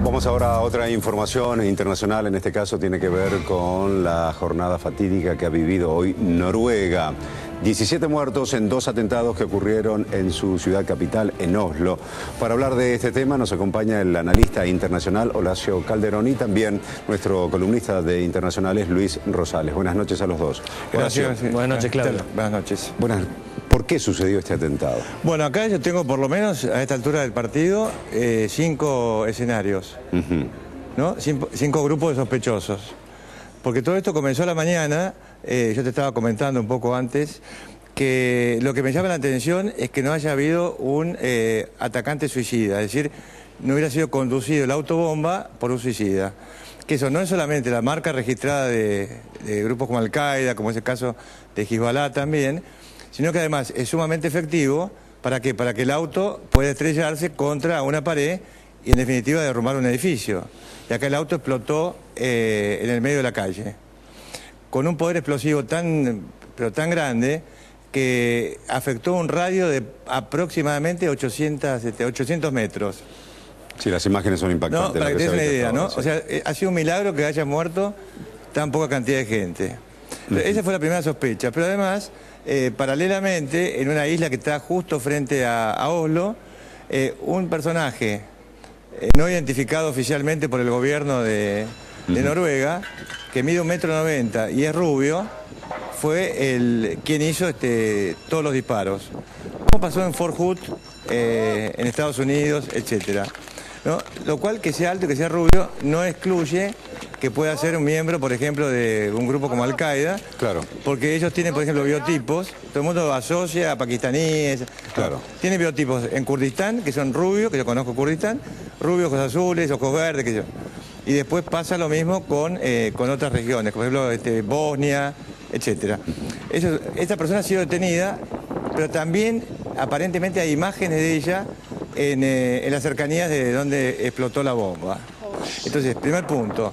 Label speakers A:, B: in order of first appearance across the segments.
A: Vamos ahora a otra información internacional, en este caso tiene que ver con la jornada fatídica que ha vivido hoy Noruega. 17 muertos en 2 atentados que ocurrieron en su ciudad capital, en Oslo. Para hablar de este tema nos acompaña el analista internacional Horacio Calderón y también nuestro columnista de internacionales Luis Rosales. Buenas noches a los dos.
B: Gracias.
C: Buenas noches, Claudio.
B: Buenas noches.
A: ¿Por qué sucedió este atentado?
B: Bueno, acá yo tengo por lo menos a esta altura del partido 5 escenarios, ¿no? 5 grupos de sospechosos. Porque todo esto comenzó a la mañana, yo te estaba comentando un poco antes, que lo que me llama la atención es que no haya habido un atacante suicida, es decir, no hubiera sido conducido el autobomba por un suicida. Que eso no es solamente la marca registrada de grupos como Al-Qaeda, como es el caso de Hezbollah también, sino que además es sumamente efectivo. ¿Para qué? Para que el auto pueda estrellarse contra una pared y en definitiva derrumbar un edificio. Y acá el auto explotó en el medio de la calle, con un poder explosivo pero tan grande que afectó un radio de aproximadamente 800 metros.
A: Sí, las imágenes son impactantes.
B: No, para que te des una idea, ¿no?
A: Sí.
B: O sea, ha sido un milagro que haya muerto tan poca cantidad de gente. Esa fue la primera sospecha, pero además, paralelamente, en una isla que está justo frente a Oslo, un personaje no identificado oficialmente por el gobierno de Noruega, que mide 1,90 m y es rubio, fue quien hizo todos los disparos. Como pasó en Fort Hood, en Estados Unidos, etcétera, ¿no? Lo cual, que sea alto y que sea rubio no excluye que pueda ser un miembro, por ejemplo, de un grupo como Al-Qaeda.
A: Claro.
B: Porque ellos tienen, por ejemplo, biotipos. Todo el mundo asocia a pakistaníes.
A: Claro.
B: Tienen biotipos en Kurdistán, que son rubios, que yo conozco Kurdistán, rubios, ojos azules, ojos verdes, que yo. Y después pasa lo mismo con otras regiones, por ejemplo, Bosnia, etcétera. Esta persona ha sido detenida, pero también aparentemente hay imágenes de ella en las cercanías de donde explotó la bomba. Entonces, primer punto,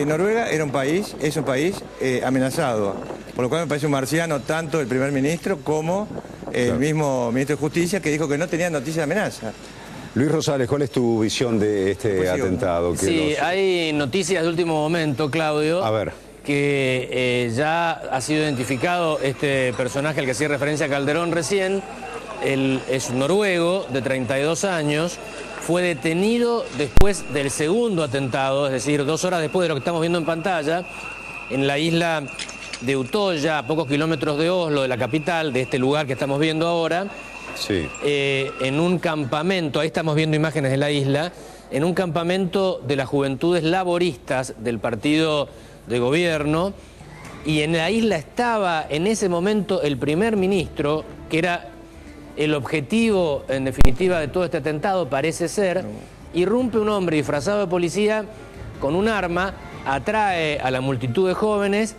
B: Noruega es un país amenazado, por lo cual me parece un marciano tanto el primer ministro como el mismo ministro de Justicia, que dijo que no tenía noticia de amenaza.
A: Luis Rosales, ¿cuál es tu visión de este atentado?
C: Sí, hay noticias de último momento, Claudio.
A: A ver.
C: Que ya ha sido identificado este personaje al que hacía referencia Calderón recién. Él es noruego, de 32 años. Fue detenido después del segundo atentado, es decir, 2 horas después de lo que estamos viendo en pantalla, en la isla de Utoya, a pocos kilómetros de Oslo, de la capital, de este lugar que estamos viendo ahora.
A: Sí.
C: En un campamento, ahí estamos viendo imágenes de la isla, en un campamento de las Juventudes Laboristas del partido de gobierno, y en la isla estaba en ese momento el primer ministro, que era el objetivo en definitiva de todo este atentado, parece ser. Irrumpe un hombre disfrazado de policía con un arma, atrae a la multitud de jóvenes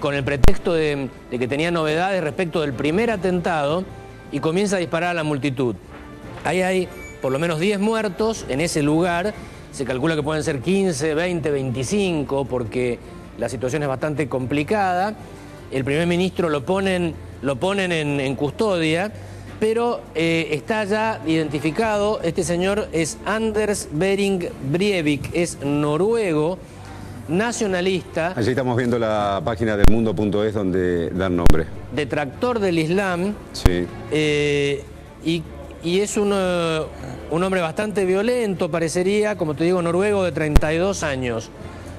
C: con el pretexto de que tenía novedades respecto del primer atentado, y comienza a disparar a la multitud. Ahí hay por lo menos 10 muertos en ese lugar. Se calcula que pueden ser 15, 20, 25, porque la situación es bastante complicada. El primer ministro lo ponen en custodia, pero está ya identificado. Este señor es Anders Behring Breivik, es noruego, nacionalista.
A: Allí estamos viendo la página del mundo.es donde dan nombre.
C: Detractor del Islam.
A: Sí.
C: Y es un hombre bastante violento, parecería, como te digo, noruego, de 32 años.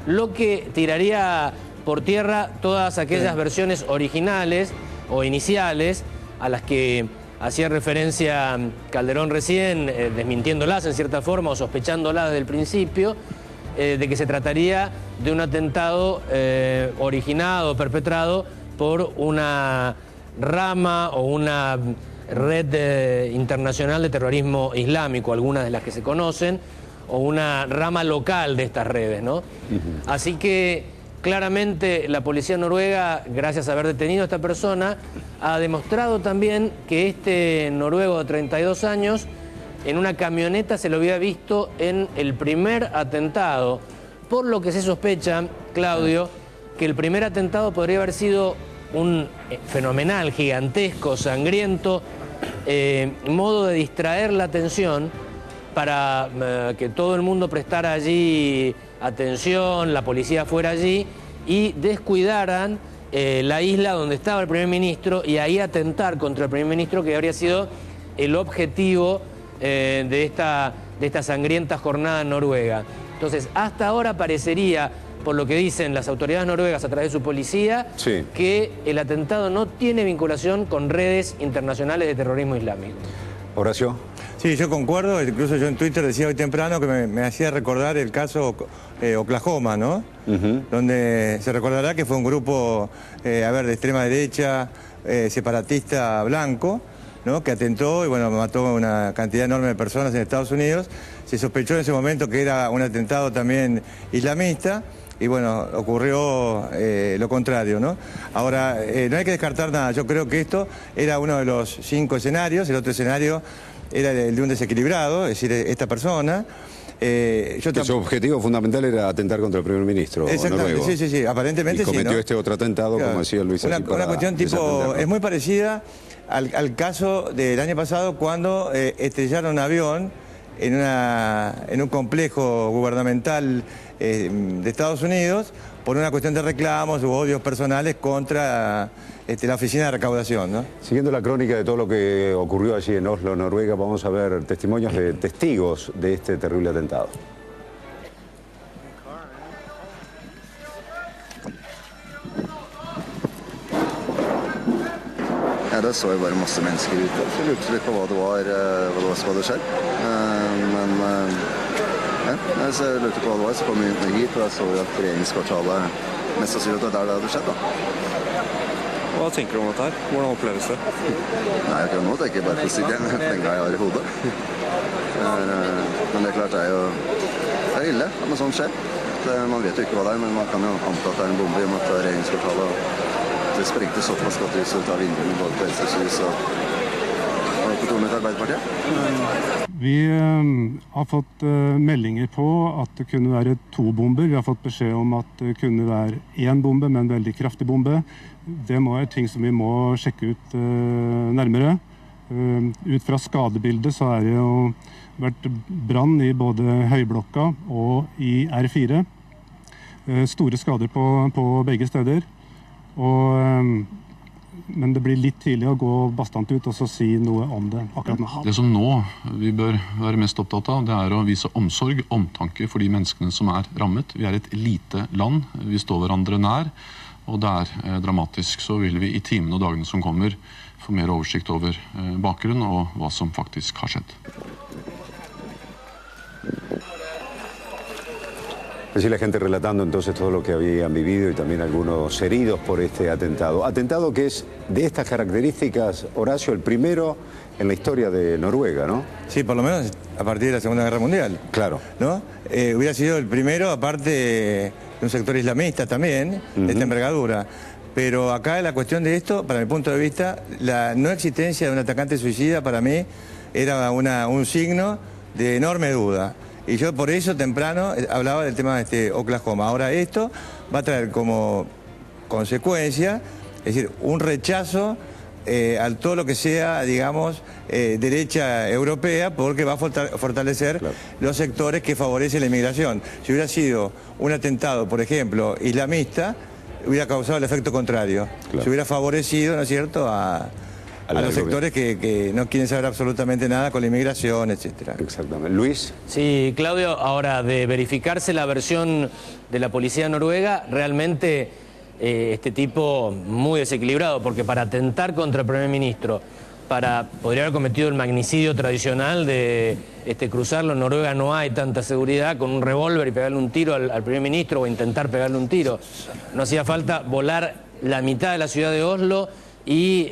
C: Lo que tiraría por tierra todas aquellas versiones originales o iniciales a las que hacía referencia Calderón recién, desmintiéndolas en cierta forma o sospechándolas desde el principio, de que se trataría de un atentado originado, perpetrado por una rama o una red internacional de terrorismo islámico, algunas de las que se conocen, o una rama local de estas redes, ¿no? Así que claramente la policía noruega, gracias a haber detenido a esta persona, ha demostrado también que este noruego de 32 años en una camioneta se lo había visto en el primer atentado, por lo que se sospecha, Claudio, que el primer atentado podría haber sido un fenomenal, gigantesco, sangriento modo de distraer la atención para que todo el mundo prestara allí atención, la policía fuera allí y descuidaran la isla donde estaba el primer ministro y ahí atentar contra el primer ministro, que habría sido el objetivo de esta sangrienta jornada en Noruega. Entonces, hasta ahora parecería, por lo que dicen las autoridades noruegas a través de su policía,
A: sí,
C: que el atentado no tiene vinculación con redes internacionales de terrorismo islámico.
A: Horacio.
B: Sí, yo concuerdo, incluso yo en Twitter decía hoy temprano que me hacía recordar el caso Oklahoma, ¿no? Donde se recordará que fue un grupo, de extrema derecha, separatista blanco, ¿no? Que atentó y bueno, mató a una cantidad enorme de personas en Estados Unidos. Se sospechó en ese momento que era un atentado también islamista. Y bueno, ocurrió lo contrario, ¿no? Ahora, no hay que descartar nada. Yo creo que esto era uno de los 5 escenarios. El otro escenario era el de un desequilibrado, es decir, esta persona.
A: Su objetivo fundamental era atentar contra el primer ministro noruego.
B: Sí, aparentemente sí.
A: Y cometió este otro atentado, claro, como decía Luis.
B: Una cuestión tipo, es muy parecida al caso del año pasado cuando estrellaron un avión en un complejo gubernamental de Estados Unidos por una cuestión de reclamos u odios personales contra la oficina de recaudación, ¿no?
A: Siguiendo la crónica de todo lo que ocurrió allí en Oslo, Noruega, vamos a ver testimonios de testigos de este terrible atentado.
D: Ja, det så jo bare masse mennesker ute, så jeg lurte litt på hva som hadde skjedd. Så jeg lurte på hva det var, så kom jeg inn hit, og jeg så jo at regjeringskvartalet mest sannsynlig at det der det hadde skjedd, da.
E: Hva tenker du om dette her? Hvordan oppleves det?
D: Nei, akkurat nå tenker jeg bare på sikkert den jeg har i hodet. Men det er klart, det er ille at noe sånt skjer. Man vet jo ikke hva det er, men man kan jo anta at det er en bombe i og med at regjeringskvartalet det sprengte såpass godt ut av vinduene både på Venstres hus og på Tornet Arbeiderpartiet.
F: Vi har fått meldinger på at det kunne være 2 bomber. Vi har fått beskjed om at det kunne være 1 bombe, men en veldig kraftig bombe. Det må være ting som vi må sjekke ut nærmere. Ut fra skadebildet så er det jo vært brann i både Høyblokka og i R4. Store skader på begge steder. Men det blir litt tidlig å gå bastant ut og så si noe om det akkurat nå.
G: Det som nå vi bør være mest opptatt av, det er å vise omsorg, omtanke for de menneskene som er rammet. Vi er et lite land, vi står hverandre nær, og det er dramatisk. Så vil vi i timene og dagene som kommer få mer oversikt over bakgrunnen og hva som faktisk har skjedd.
A: Así la gente relatando entonces todo lo que habían vivido y también algunos heridos por este atentado. Atentado que es de estas características, Horacio, el primero en la historia de Noruega, ¿no?
B: Sí, por lo menos a partir de la Segunda Guerra Mundial.
A: Claro.
B: ¿No? Hubiera sido el primero, aparte de un sector islamista también, de esta envergadura. Pero acá la cuestión de esto, para mi punto de vista, la no existencia de un atacante suicida para mí era un signo de enorme duda. Y yo por eso temprano hablaba del tema de Oklahoma. Ahora esto va a traer como consecuencia, es decir, un rechazo a todo lo que sea, digamos, derecha europea, porque va a fortalecer los sectores que favorecen la inmigración. Si hubiera sido un atentado, por ejemplo, islamista, hubiera causado el efecto contrario. Se hubiera favorecido, ¿no es cierto?, a los sectores que no quieren saber absolutamente nada con la inmigración, etcétera.
A: Exactamente. Luis.
C: Sí, Claudio, ahora de verificarse la versión de la policía noruega, realmente este tipo muy desequilibrado, porque para atentar contra el primer ministro, podría haber cometido el magnicidio tradicional de cruzarlo. En Noruega no hay tanta seguridad, con un revólver y pegarle un tiro al primer ministro o intentar pegarle un tiro. No hacía falta volar la mitad de la ciudad de Oslo y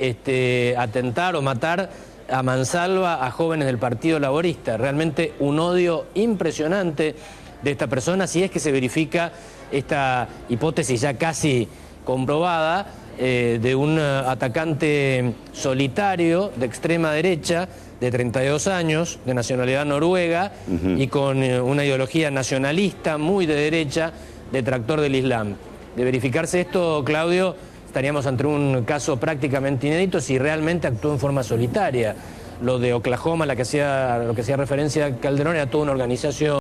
C: atentar o matar a mansalva a jóvenes del Partido Laborista. Realmente un odio impresionante de esta persona, si es que se verifica esta hipótesis ya casi comprobada de un atacante solitario de extrema derecha de 32 años, de nacionalidad noruega y con una ideología nacionalista muy de derecha, detractor del Islam. De verificarse esto, Claudio, estaríamos ante un caso prácticamente inédito si realmente actuó en forma solitaria. lo de Oklahoma, lo que hacía referencia a Calderón, era toda una organización.